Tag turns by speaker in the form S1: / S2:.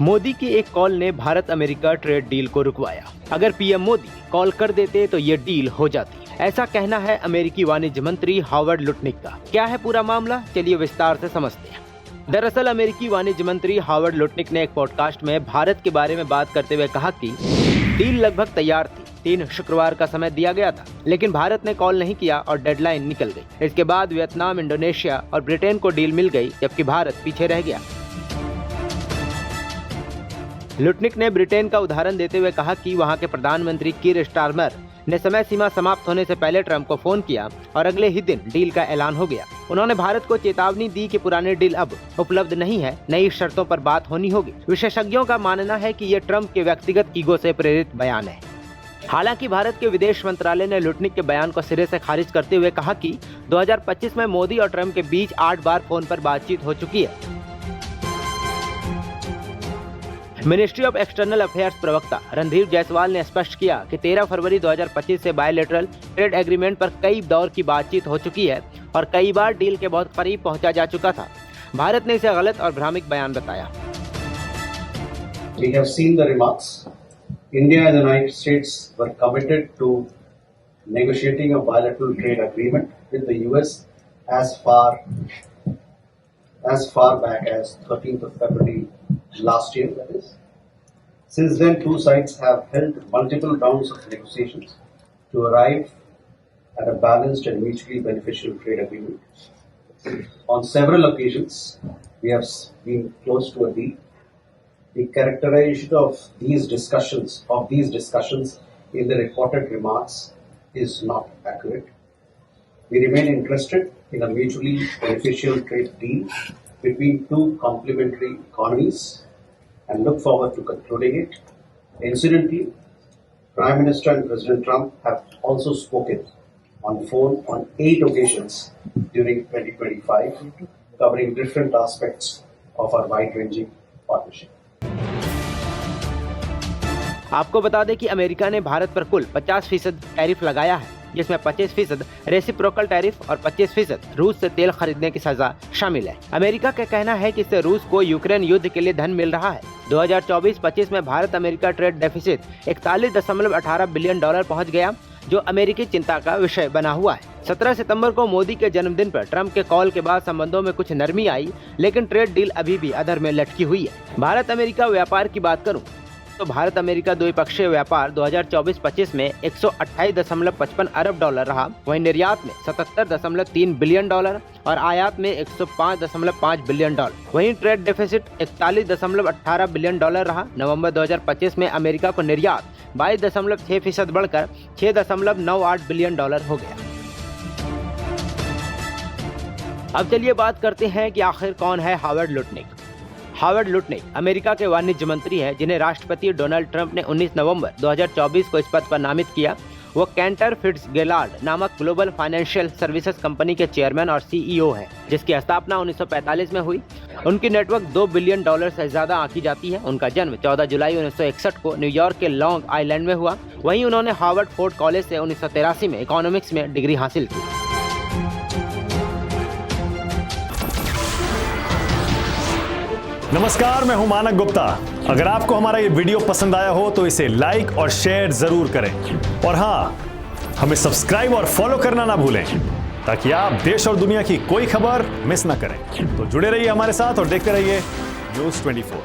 S1: मोदी की एक कॉल ने भारत अमेरिका ट्रेड डील को रुकवाया। अगर पीएम मोदी कॉल कर देते तो ये डील हो जाती, ऐसा कहना है अमेरिकी वाणिज्य मंत्री हावर्ड लुटनिक का। क्या है पूरा मामला, चलिए विस्तार से समझते हैं। दरअसल अमेरिकी वाणिज्य मंत्री हावर्ड लुटनिक ने एक पॉडकास्ट में भारत के बारे में बात करते हुए कहा कि डील लगभग तैयार थी, 3 शुक्रवार का समय दिया गया था, लेकिन भारत ने कॉल नहीं किया और डेडलाइन निकल गई। इसके बाद वियतनाम, इंडोनेशिया और ब्रिटेन को डील मिल गई, जबकि भारत पीछे रह गया। लुटनिक ने ब्रिटेन का उदाहरण देते हुए कहा कि वहां के प्रधानमंत्री कीर स्टारमर ने समय सीमा समाप्त होने से पहले ट्रंप को फोन किया और अगले ही दिन डील का ऐलान हो गया। उन्होंने भारत को चेतावनी दी कि पुरानी डील अब उपलब्ध नहीं है, नई शर्तों पर बात होनी होगी। विशेषज्ञों का मानना है कि ये ट्रंप के व्यक्तिगत ईगो से प्रेरित बयान है। हालांकि भारत के विदेश मंत्रालय ने लुटनिक के बयान को सिरे से खारिज करते हुए कहा कि 2025 में मोदी और ट्रंप के बीच 8 बार फोन पर बातचीत हो चुकी है। मिनिस्ट्री ऑफ एक्सटर्नल अफेयर्स प्रवक्ता रणधीर जायसवाल ने स्पष्ट किया कि 13 फरवरी 2025 से बायलैटरल ट्रेड एग्रीमेंट पर कई दौर की बातचीत हो चुकी है और कई बार डील के बहुत करीब पहुंचा जा चुका था। भारत ने इसे गलत और भ्रामक बयान बताया।
S2: We have seen the remarks. India and the United States were committed to negotiating a bilateral trade agreement with the US as far back as 13th of February last year, that is. Since then, two sides have held multiple rounds of negotiations to arrive at a balanced and mutually beneficial trade agreement. On several occasions, we have been close to a deal. The characterization of these discussions in the reported remarks is not accurate. We remain interested in a mutually beneficial trade deal between two complementary economies and look forward to concluding it. Incidentally, Prime Minister and President Trump have also spoken on phone on 8 occasions during 2025, covering different aspects of our wide-ranging partnership.
S1: आपको बता दें कि America ने भारत पर कुल 50% tariff लगाया है, जिसमें 25% रेसिप्रोकल टैरिफ और 25% रूस से तेल खरीदने की सजा शामिल है। अमेरिका का कहना है कि इससे रूस को यूक्रेन युद्ध के लिए धन मिल रहा है। 2024-25 में Bharat America trade deficit 41.18 billion dollar पहुंच गया, जो अमेरिकी चिंता का विषय बना हुआ है। 17 सितंबर को मोदी के जन्मदिन पर ट्रंप के कॉल के बाद संबंधों में कुछ नरमी आई, लेकिन ट्रेड डील अभी भी अधर में लटकी हुई है। भारत अमेरिका व्यापार की बात करूं तो भारत अमेरिका द्विपक्षीय व्यापार 2024-25 में 128.55 अरब डॉलर रहा। वहीं निर्यात में 77.3 बिलियन डॉलर और आयात में 105.5 बिलियन डॉलर। वहीं ट्रेड डेफिसिट 41.18 बिलियन डॉलर रहा। नवंबर 2025 में अमेरिका को निर्यात 22.6% बढ़कर 6.98 बिलियन डॉलर हो गया। अब चलिए बात करते हैं कि आखिर कौन है Howard Lutnick. Howard Lutnick America के वाणिज्य मंत्री हैं, जिन्हें राष्ट्रपति डोनाल्ड ट्रंप ने 19 नवंबर 2024 को इस पद पर नामित किया। वो कैंटर फिट्जगेराल्ड नामक ग्लोबल फाइनेंशियल सर्विसेज कंपनी के चेयरमैन और सीईओ हैं, जिसकी स्थापना 1945 में हुई। उनकी नेटवर्क $2 बिलियन से ज्यादा आंकी जाती है। उनका जन्म 14 जुलाई 1961 को न्यूयॉर्क के लॉन्ग आइलैंड में हुआ। वहीं उन्होंने हार्वर्ड फोर्ड कॉलेज से 1983 में इकोनॉमिक्स में डिग्री हासिल की।
S3: नमस्कार, मैं हूं मानक गुप्ता। अगर आपको हमारा ये वीडियो पसंद आया हो तो इसे लाइक और शेयर जरूर करें, और हाँ, हमें सब्सक्राइब और फॉलो करना ना भूलें, ताकि आप देश और दुनिया की कोई खबर मिस ना करें। तो जुड़े रहिए हमारे साथ और देखते रहिए न्यूज़ 24।